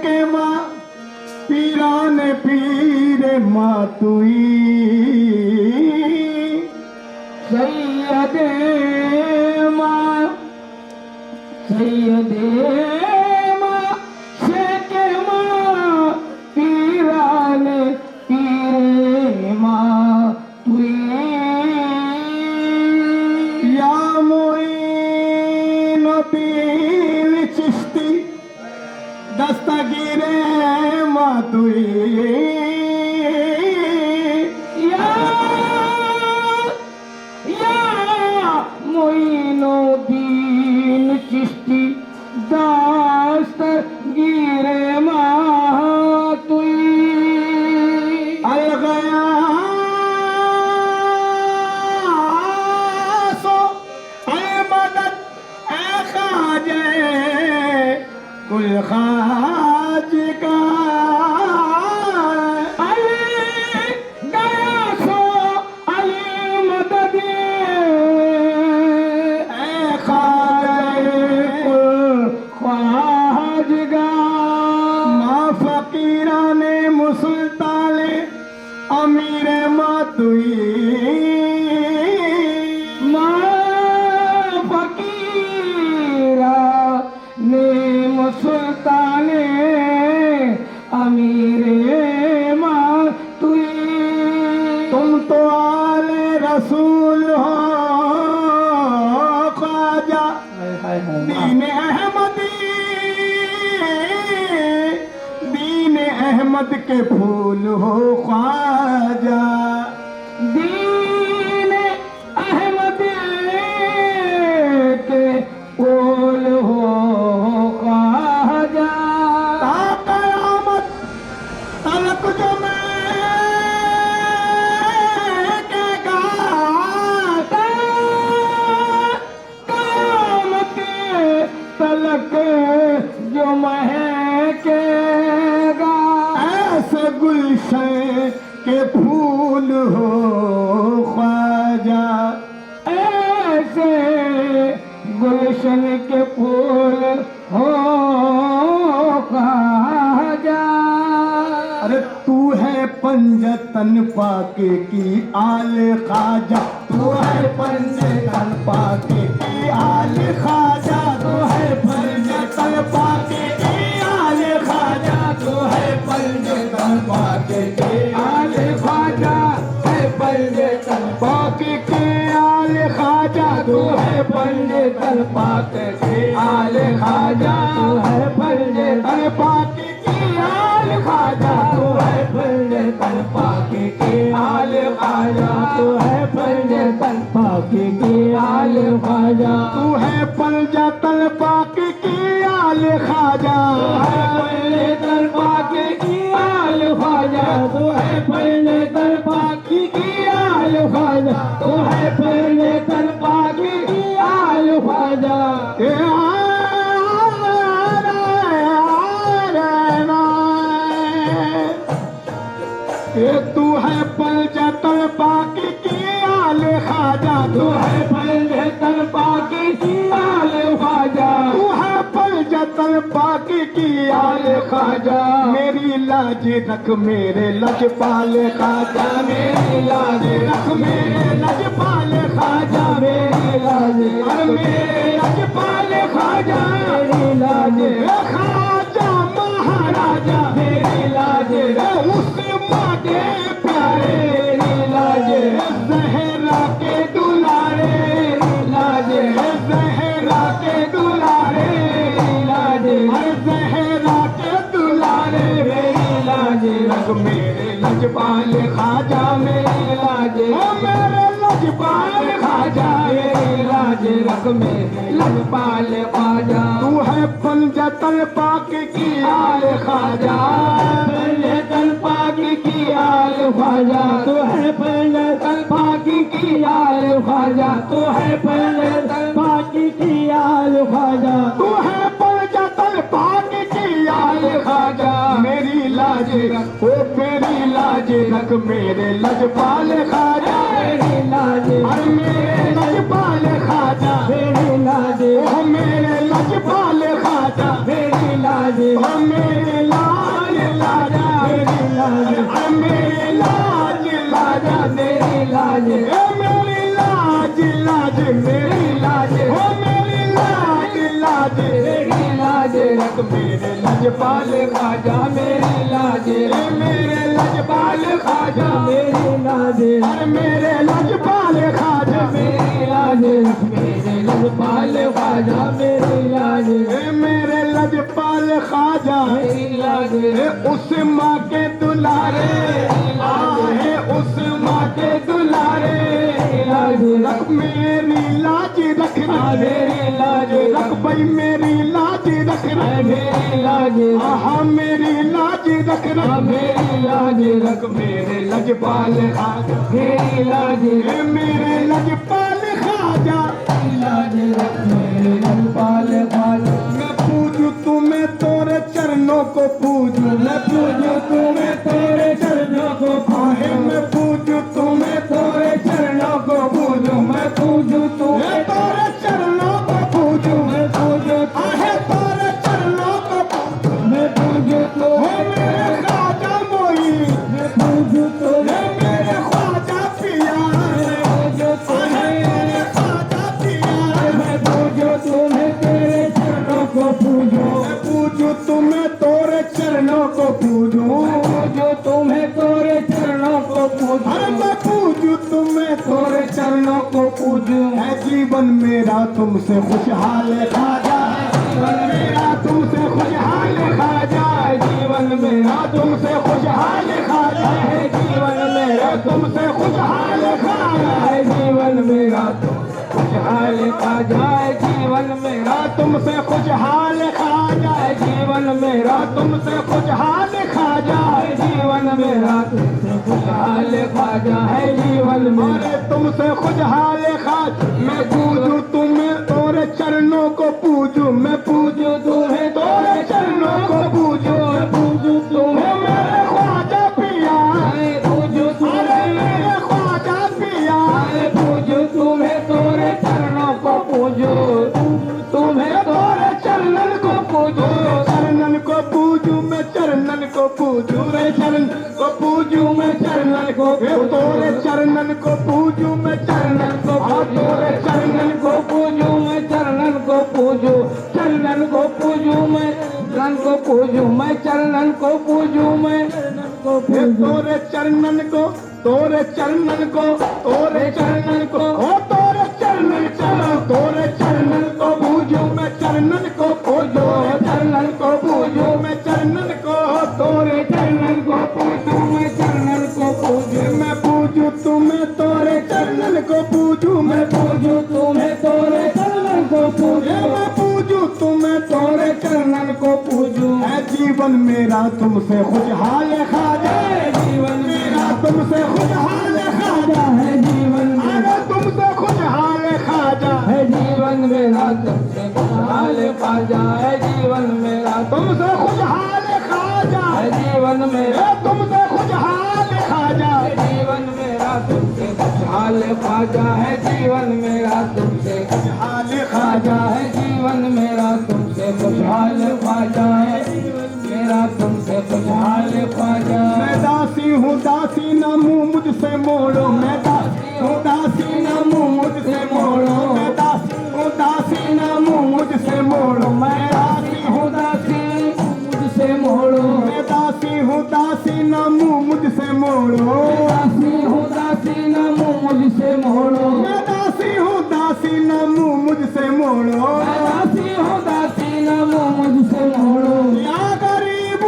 के माँ पीराने पीरे मातुई सैयदे माँ सैयदे माँ शेखे माँ पीराने पीरे माँ तुई या मोइनुद्दीन चिश्ती दस्तगीरे मातुई मोइनुद्दीन चिश्ती दस्तगीरे मातुई अलगयासो अलमदद ए ख्वाजे कुल खाजिका अलगयासो अलमदद ए ख्वाजे कुल ख्वाजगा माँ फकीराने मुसल्ताने अमीर मातुई फकीरा ने मुसल्ताने अमीरे मातुई तुम तो आले रसूल हो ख्वाजा दीन अहमद के फूल हो ख्वाजा दीन अहमद के फूल हो ख्वाजा ता क़यामत तलक जो मैं के गाता क़यामत तलक जो महकेगा ऐसे गुलशन के फूल हो ख्वाजा ऐसे गुलशन के फूल हो ख्वाजा अरे तू है पंजतन पाके की आल ख्वाजा तू है पंजतन पाके की आल ख्वाजा तू है पंजतन पाके की आल ख्वाजा तू है पंजतन पाके की आल ख्वाजा है पंजतन पाके की आल ख्वाजा तू है पंजतन पाके की आल ख्वाजा तू है पंजतन पाके की आल ख्वाजा तू है पंजतन पाके की आल ख्वाजा तू है पंजतन पाके की आल ख्वाजा तू है पंजतन पाके की आल ख्वाजा पंजतन पाके की आल ख्वाजा तू है पंजतन पाके की आल ख्वाजा तू है पंजतन पाके की आल ख्वाजा तू है पंजतन पाके की आल ख्वाजा तू है पंजतन पाके की आल ख्वाजा तू है पंजतन पाके की आल ख्वाजा मेरी लाज रख मेरे लजपाल ख्वाजा मेरी लाज रख मेरे लजपाल ख्वाजा मेरी लाज मेरे लजपाल ख्वाजा मेरी लाज ख्वाजा महाराजा मेरी लाज उससे मांगे प्यारे मेरी लाज जहरा के दुलारे मेरी लाज जहरा के दुलारे मेरी लाज जहरा के दुलारे मेरी लाज रख मेरे लजपाल ख्वाजा मेरी लाज मेरे लजपाल ख्वाजा मेरी लाज रख मेरे लजपाल ख्वाजा तू है पंजतन पाके की आल ख्वाजा पंजतन पाके की आल ख्वाजा तू है पंजतन पाके की आल ख्वाजा तू है पंजतन पाके की आल ख्वाजा तू है पंजतन पाके की आल ख्वाजा मेरी लाज रख ओ मेरी लाज रख मेरे लजपाल ख्वाजा मेरी लाज अरे मेरे लजपाल ख्वाजा मेरी लाज ओ मेरे लजपाल ख्वाजा मेरी लाज ओ मेरे लजपाल ख्वाजा मेरी लाज, मेरे लजपाल ख्वाजा मेरी लाज, अरे मेरे लजपाल ख्वाजा मेरी लाज, मेरे लजपाल ख्वाजा मेरी लाज, मेरे लजपाल ख्वाजा मेरी लाज, उस माँ के दुलारे आहे उस माँ के दुलारे लाज रख मेरी लाज रखना मेरी लाज, रख भाई मेरी लाज रखना मेरी लाज, आहा मेरी लाज रखना मेरी लाज, रख मेरे लजपाल ख्वाजा मेरी लाज, मेरे लजपाल ख्वाजा लाज मेरे लजपाल ख्वाजा, मैं पूजू तुम्हें तोरे चरणों को पूजू मैं पूजू तुम्हें तोरे चरणों को आहे मैं पूजू तुम्हें तोरे चरणों को पूजू मैं पूजू तुम्हें तोरे चरणों को पूजू मैं पूजो आहे तोरे चरणों को पूजू मैं पूजो तो हो मेरे ख्वाजा मोई मैं पूजो तो हे मेरे ख्वाजा पिया पूजो तो मेरे ख्वाजा पिया मैं पूजो तुम्हें तेरे चरणों को पूजो, मैं पूजू तुम्हें तोरे चरणों को पूजू पूजो तुम्हें तोरे चरणों को पूजो, अरे मैं पूजू तुम्हें तोरे चरणों को पूजू है जीवन मेरा तुमसे खुशहाल ख्वाजा जीवन मेरा तुमसे खुशहाल ख्वाजा जीवन मेरा तुमसे खुशहाल ख्वाजा है, जीवन मेरा तुमसे खुशहाल ख्वाजा है, जीवन मेरा खुशहाल ख्वाजा है, जीवन मेरा तुमसे खुशहाल ख्वाजा जीवन मेरा तुमसे खुशहाल ख्वाजा जीवन मेरा तुमसे खुशहाल ख्वाजा है, जीवन मेरा अरे तुमसे खुशहाल ख्वाजा मैं पूजू तुम्हें तोरे चरणों को पूजू मैं पूजू तुम्हें तोरे चरणों को पूजू पूजो तुम्हें मेरे ख्वाजा पिया पूजो अरे मेरे ख्वाजा पिया पूजो तुम्हें तोरे चरणों को पूजो, तुम्हें तोरे चरणन को पूजू चरणन को पूजू मैं चरणन को पूजू रे चरण को पूजू मैं चरणन को तोरे चरणन को पूजू मैं चरणन को तोरे चरणन को पूजो मैं चरणन को पूजो, चरणन को पूजो मैं चरण को पूजो, मैं चरणन को पूजो मैं चरणन को पूजो, तोरे चरणन को तोरे चरणन को तोरे चरणन को ओ तोरे चरणन चलो तोरे चरणन को पूजू मैं चरणन को पूजो चरणन को पूजो मैं चरणन को तोरे चरणन को पूजू मैं चरणन को पूजू मैं पूजू तुम्हें तोरे चरणन को पूजू मैं पूजो तुम्हें तोरे चरणन को पूजो, मैं पूजू तुम्हें तोरे चरणन को पूजू है जीवन मेरा तुमसे खुशहाल ख्वाजा जीवन मेरा तुमसे खुशहाल ख्वाजा है, जीवन अरे तुमसे खुशहाल ख्वाजा है, जीवन मेरा तुमसे खुशहाल ख्वाजा है, जीवन मेरा तुमसे खुशहाल ख्वाजा है, जीवन मेरा तुमसे खुशहाल ख्वाजा जीवन मेरा तुमसे खुशहाल ख्वाजा है, जीवन मेरा तुमसे खुशहाल ख्वाजा ख्वाजा है, जीवन मेरा तुमसे खुशहाल ख्वाजा है, मेरा तुमसे खुशहाल ख्वाजा मैं दासी हूँ दासी ना मुँह मुझसे मोड़ो मैं दासी हूँ दासी ना मुँह मुझसे मोड़ो मैं दासी हूँ दासी ना मुँह मुझसे मोड़ो मैं दासी हूँ दासी मुझसे मोड़ो, मैं दासी हूँ दासी ना मुँह मुझसे मोड़ो दासी हूँ दासी ना मुँह मुझसे मोड़ो, मैं दासी हूँ दासी ना मुँह मुझसे मोड़ो दासी हूँ दासी ना मुँह मुझसे मोड़ो, या गरीब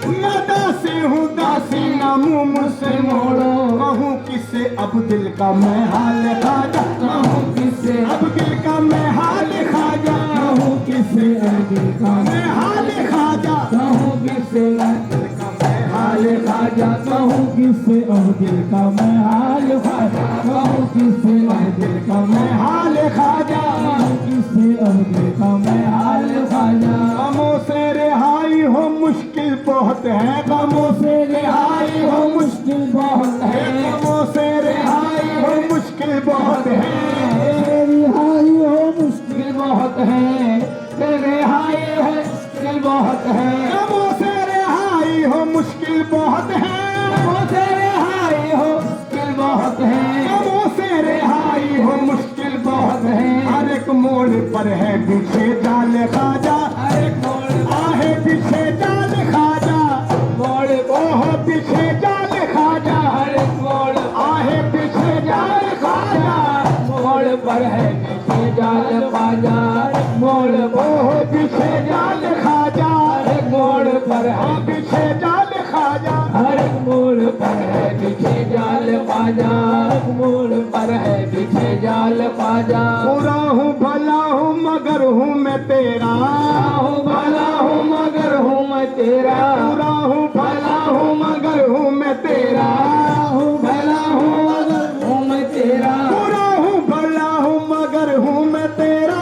मैं दासी हूँ दासी ना मुँह मुझसे मोड़ो कहूँ किससे अब दिल का मैं हाल ख्वाजा कहूँ किससे अब दिल का मैं हाल ख्वाजा कहूँ किससे अब दिल का मैं हाल ख्वाजा कहूँ किससे मैं हाल ख्वाजा, कहूँ किससे अब दिल का मैं हाल ख्वाजा, कहूँ किससे अब दिल का मैं हाल ख्वाजा कहूँ किससे अब दिल का मैं हाल ख्वाजा, गमों से रिहाई हो मुश्किल बहुत है गमों से रिहाई हो मुश्किल बहुत है, गमों से रिहाई हो मुश्किल बहुत है रिहाई हो मुश्किल बहुत है, रिहाई है मुश्किल बहुत है, गमों से रिहाई हो मुश्किल बहुत है गमों से रिहाई हो मुश्किल बहुत है, गमों से रिहाई हो मुश्किल बहुत है हर एक पर है पीछे जाल खाजा, हर एक मोड़ आहे पीछे जाल खाजा, मोड़ ओह पीछे जाल खाजा, हर एक मोड़ आहे पीछे जाल खाजा, मोड़ पर है पीछे जाल ख्वाजा, मोड़ ओह पीछे जाल खाजा, हर एक मोड़ पर है हाँ पीछे जाल खाजा, हर एक मोड़ पर है पीछे जाल ख्वाजा, हर एक मोड़ पर है पीछे जाल ख्वाजा। बुरा हूँ भला हूँ मगर हूँ मैं तेरा, हूँ भला हूँ मगर हूँ मैं तेरा, बुरा हूँ भला हूँ मगर हूँ मैं तेरा, हूँ भला हूँ मगर हूँ मैं तेरा, बुरा हूँ भला हूँ मगर हूँ मैं तेरा,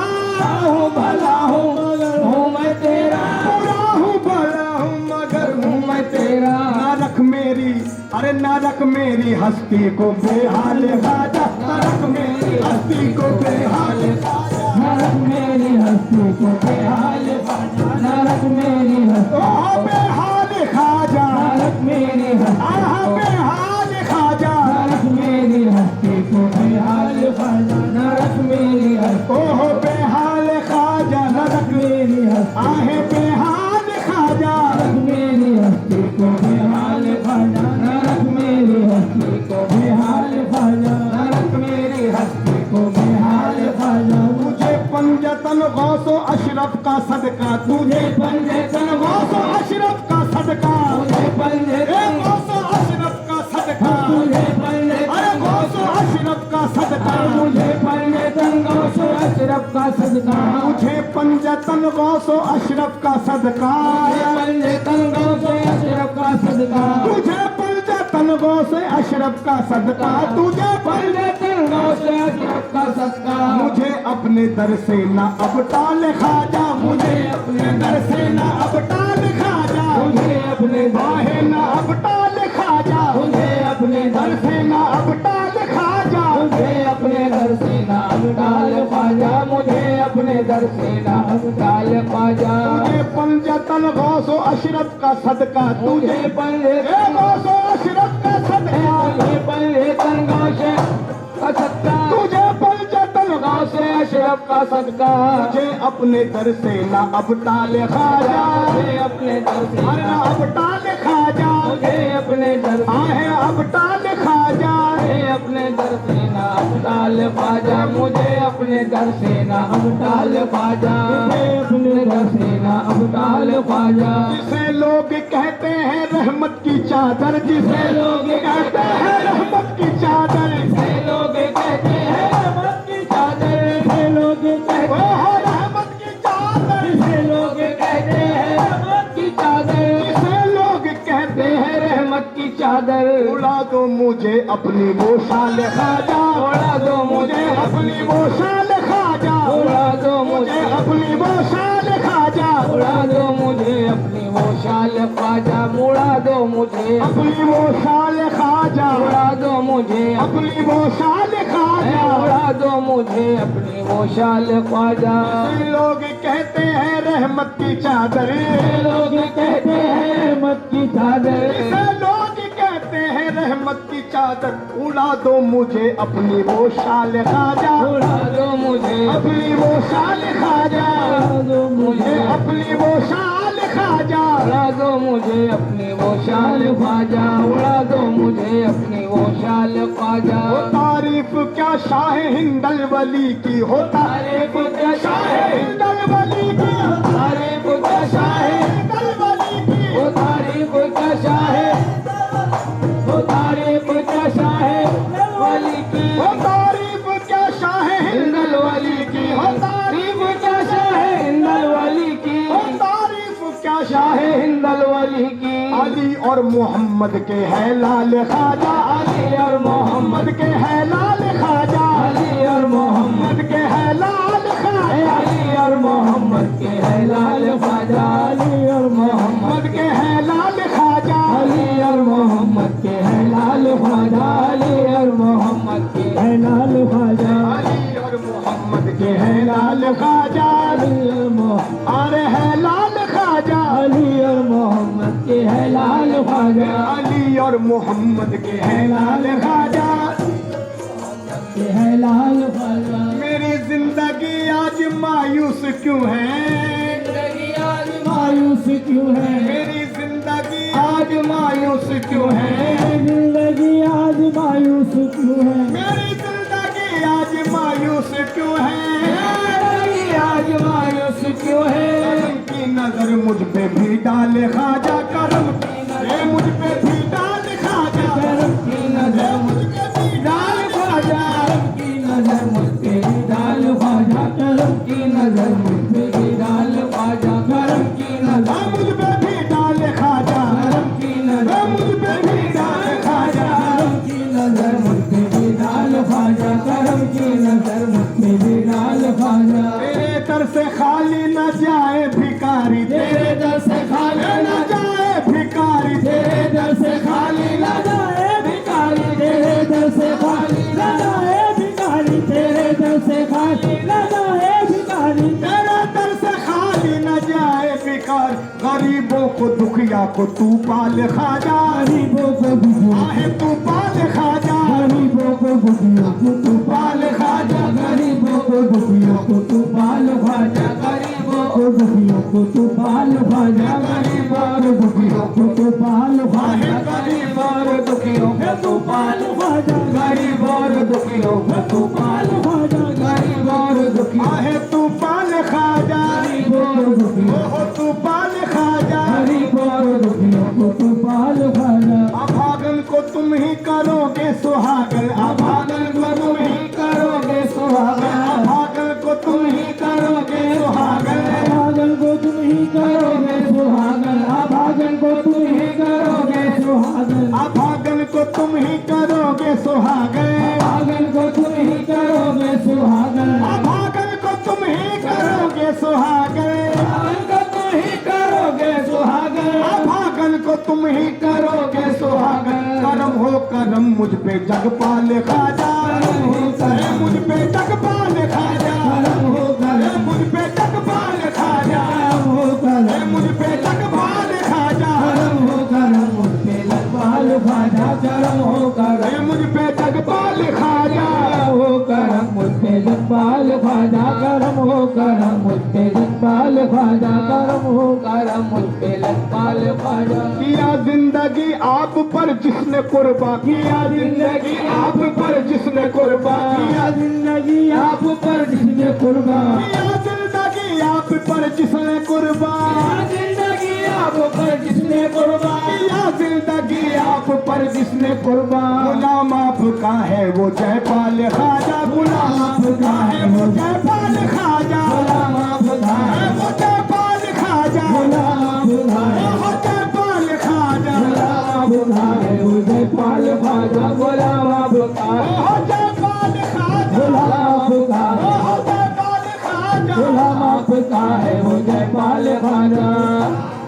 हूँ भला हूँ मगर हूँ मैं तेरा, बुरा हूँ भला हूँ मगर हूँ हूँ मैं तेरा। ना रख मेरी, अरे ना रख मेरी हस्ती को बेहाल खाजा, ना रख मेरी हस्ती को बेहाल खाजा, नरक मेरी हस्ती को बेहाल ख्वाजा, नरक मेरी हस्ती ओह बेहाल खाजा, नरक मेरी हस्ती आहा बेहाल खाजा, नरक मेरी हस्ती को बेहाल ख्वाजा, नरक मेरी हस्ती ओह बेहाल खाजा, नरक मेरी हस्ती आहे बेहाल खाजा, नरक मेरी हस्ती को बेहाल ख्वाजा, नरक मेरी हस्ती को बेहाल ख्वाजा, नरक मेरी हस्ती को बेहाल ख्वाजा। तुझे पंजतन गौसो अशरफ का सदका, तुझे पंजतन गौसो अशरफ का सदका, मुझे पंजतन गौसो अशरफ का सदका, मुझे अरे पंजतन गौसो अशरफ का सदका, मुझे पंजतन गौसो अशरफ का सदका, मुझे पंजतन गौसो अशरफ का सदका, पंजतन गौसो अशरफ का सदका, तुझे पंजतन गौसे अशरफ का सदका, तुझे पंजतन गौसो अशरफ का सदका। मुझे अपने दर से ना अब टाल खाजा, मुझे अपने दर से ना अब टाल खाजा, मुझे अपने बाहे ना अब टाल खाजा, मुझे अपने दर से ना अब टाल खाजा, मुझे अपने दर से नाम डाल ख्वाजा, मुझे अपने दर से नाम डाल ख्वाजा। तुझे पंजतन गौसो अशरफ का सदका, तुझे मुझे पंजतन गौसो अशरफ का सदका, मुझे पंजतन गौसे का सदका, तुझे पंजतन गौसे अशरफ का सदका, मुझे अपने दर से ना अब टाल खाजा, मुझे अपने दर से अरे ना अब टाल खाजा, मुझे अपने दर से आहे अब टाल खाजा, मुझे अपने दर से नाम डाल ख्वाजा, मुझे अपने दर से नाम डाल ख्वाजा, मुझे अपने दर से नाम डाल ख्वाजा। जिसे लोग कहते हैं रहमत की चादर, जिसे लोग कहते हैं रहमत की चादर, से लोग कहते हैं रहमत की चादर, से लोग कहते ओह रहमत की चादर, से लोग कहते हैं रहमत की चादर, जिसे लोग कहते हैं रहमत की चादर। उड़ा दो मुझे अपनी वो शाल खाजा, उड़ा दो मुझे अपनी वो शाल खाजा, उड़ा दो मुझे मुझे अपनी वो शाल खाजा, उड़ा दो मुझे अपनी वो शाल ख्वाजा, उड़ा दो मुझे अपनी वो शाल खाजा, उड़ा दो मुझे अपनी वो शाल खाजा, उड़ा दो मुझे अपनी वो शाल ख्वाजा। जिसे लोग कहते हैं रहमत की चादर, से लोग कहते हैं रहमत की चादर, जिसे लोग कहते हैं रहमत की चादर, उड़ा दो मुझे अपनी वो शाल खाजा, उड़ा दो मुझे अपनी वो शाल खाजा, उड़ा दो मुझे मुझे अपनी वो शाल खाजा, उड़ा दो मुझे अपनी वो शाल ख्वाजा, उड़ा दो मुझे अपनी वो शाल ख्वाजा। हो तारीफ क्या शाह हिंदल वली की, हो तारीफ क्या शाह हिंदल वली की, तारीफ क्या शाह हिंदल वली की, वो तारीफ क्या शाह वो तारीफ क्या शाह वली की, हो तारीफ क्या शाह हिंदल वली की, हो तारीफ क्या शाह हिंदल वली की, तारीफ क्या शाह शाह हिंदल वली की। अली और मोहम्मद के है लाल खाजा, अली और मोहम्मद के है लाल खाजा, अली और मोहम्मद के है लाल खाजा, अली और मोहम्मद के है लाल ख्वाजा, अली और मोहम्मद के है लाल खाजा, अली और मोहम्मद के है लाल ख्वाजा, अली और मोहम्मद के है लाल ख्वाजा, अली और मोहम्मद के है लाल खाजा, अली और मोहम्मद अरे है लाल खाजा, अली और मोहम्मद के है लाल ख्वाजा, अली और मोहम्मद के है लाल खाजा। के है लाल ख्वाजा। मेरी जिंदगी आज माया मायूस क्यों है? जिंदगी आज मायूस क्यों है? मेरी जिंदगी आज मायूस क्यों है? जिंदगी आज मायूस क्यों है? मेरी जिंदगी आज मायूस क्यों है? जिंदगी आज मायूस क्यों है? करम की नजर मुझ पे भी डाले खाजा, करम की नजर मुझ पे भी डाले खाजा, करम की नजर मुझ पे भी डाल खाजा। करम की नजर मुझ पे भी डाल ख्वाजा, करम की नजर मुझ पे भी डाल ख्वाजा, करम की नजर मुझ पे भी डाले खाजा, करम की नजर मुझ पे भी डाले खाजा। करम की नजर मुझ पे भी डाल ख्वाजा, करम की नजर मुझ पे भी डाल ख्वाजा। तेरे दर से खाली न जाए भिखारी, तेरे दर से खाली न जाए भिखारी, तेरे दर से खाली न जाए भिखारी, तेरे दर से खाली न जाए भिखारी, तेरे दर से खाली न जाए भिखारी, तेरे दर से खाली न जाए भिखार। गरीबों को दुखिया को तू पाल खाजा, गरीबों को दुखियों आहे तू पाल खाजा, गरीबों को दुखियों को तू पाल ख्वाजा, गरीबों को दुखियों को तू पाल ख्वाजा, गरीबों को दुखियों को तू पाल ख्वाजा, गरीबों को दुखियों को तू पाल ख्वाजा, गरीबों को दुखियों को तू पाल ख्वाजा, गरीबों को दुखियों को तू पाल ख्वाजा, गरीबों को दुखियों आहे तू पाल खाजा, गरीबों को दुखियों ओहो तू पाल खाजा। गरीबों को दुखियों को तू पाल ख्वाजा। अभागन को तुम ही करोगे सुहागन, अभागन को तुम ही करोगे सुहागन, अभागन को तुम ही करोगे सुहागन। अभागन को तुम ही करोगे सुहागन, अभागन को तुम ही करोगे सुहागन, अभागन को तुम ही करोगे सुहागन, अभागन को तुम ही करोगे सुहागन, अभागन को तुम ही करोगे सुहागन, अभागन को तुम ही करोगे सुहागन, अभागन को तुम ही करोगे सुहागन। करम हो करम मुझ पे जग पाल खाजा, अरे मुझ पे जग पाल खाजा, करम हो अरे करम मुझ पे जग पाल खाजा, हो अरे करम मुझ पे जग पाल खाजा, करम हो करम मुझ पे लखपाल ख्वाजा, करम हो करम अरे मुझ पे जग पाल खाजा। हो करम मुझ पे जगपाल ख्वाजा, करम हो करम मुझ पे जगपाल ख्वाजा, करम हो करम मुझ पे लखपाल ख्वाजा। किया जिंदगी आप पर जिसने कुर्बा, किया जिंदगी आप पर जिसने कुर्बा, किया जिंदगी आप पर जिसने कुर्बा, किया जिंदगी आप पर जिसने कुर्बा, जिंदगी आप पर जिसने कुर्बा, किया जिंदगी आप पर जिसने कुर्बा। गुलाम आपका है वो जयपाल खाजा, गुलाम आपका है वो जयपाल खाजा, गुलाम आपका है वो जयपाल खाजा, गुलाम आपका है वो जयपाल खाजा, गुलाम आपका है वो जयपाल ख्वाजा, गुलाम आपका है वो जयपाल खाजा, गुलाम आपका है वो जयपाल खाजा। गुलाम आपका है वो जयपाल ख्वाजा,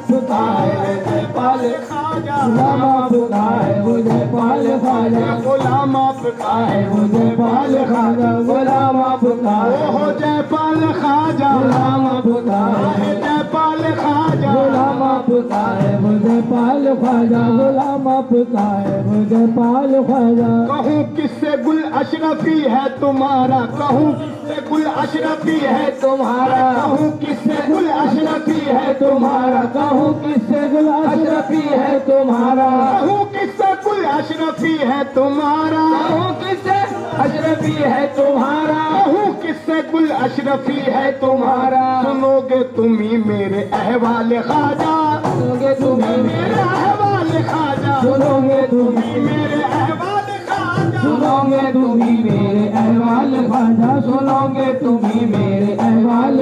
सुता है वो जयपाल खाजा, गुलाम आपका है वो जयपाल ख्वाजा, गुलाम आपका है वो जयपाल ख्वाजा, गुलाम आपका है वो जयपाल खाजा, गुलाम आपका है जयपाल खाजा। गुलाम आपका है वो जयपाल ख्वाजा, गुलाम आपका है वो जयपाल ख्वाजा। कहूँ किससे गुल अशरफी है तुम्हारा, कहूँ किससे गुल अशरफी है तुम्हारा, कहूँ किससे गुल अशरफी है तुम्हारा, कहूँ किससे गुल अशरफी है तुम्हारा, कहूँ किससे गुल अशरफी है तुम्हारा, कहूँ किससे अशरफी है तुम्हारा, कहूँ किससे गुल अशरफी है तुम्हारा। सुनोगे तुम ही मेरे अहवाल खाजा, सुनोगे तुम ही मेरे अहवाल खाजा, सुनोगे तुम ही मेरे अहवाल खाजा, सुनोगे तुम ही मेरे अहवाल ख्वाजा, सुनोगे तुम ही मेरे अहवाल,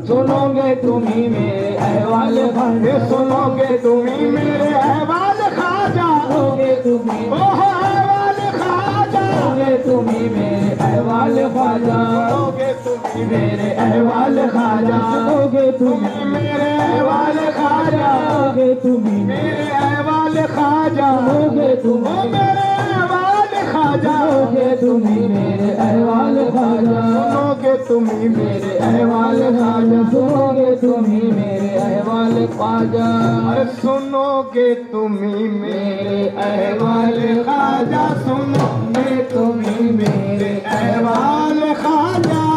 सुनोगे तुम ही मेरे अहवाल ख्वाजा, सुनोगे तुम ही मेरे अहवाल खाजा, सुनोगे तुम ही ओह अहवाल खाजा, सुनोगे तुम ही मेरे अहवाल ख्वाजा, सुनोगे तुम ही मेरे अहवाल ख्वाजा, सुनोगे तुम ही मेरे अहवाल खाजा, सुनोगे तुम ही मेरे अहवाल खाजा, सुनोगे तुम ओ मेरे अहवाल खाजा, सुनोगे तुम ही मेरे अहवाल ख्वाजा, सुनोगे तुम ही मेरे अहवाल ख्वाजा, सुनोगे तुम ही मेरे अहवाल ख्वाजा, अरे सुनोगे तुम ही मेरे अहवाल खाजा, सुनोगे तुम ही मेरे अहवाल खाजा।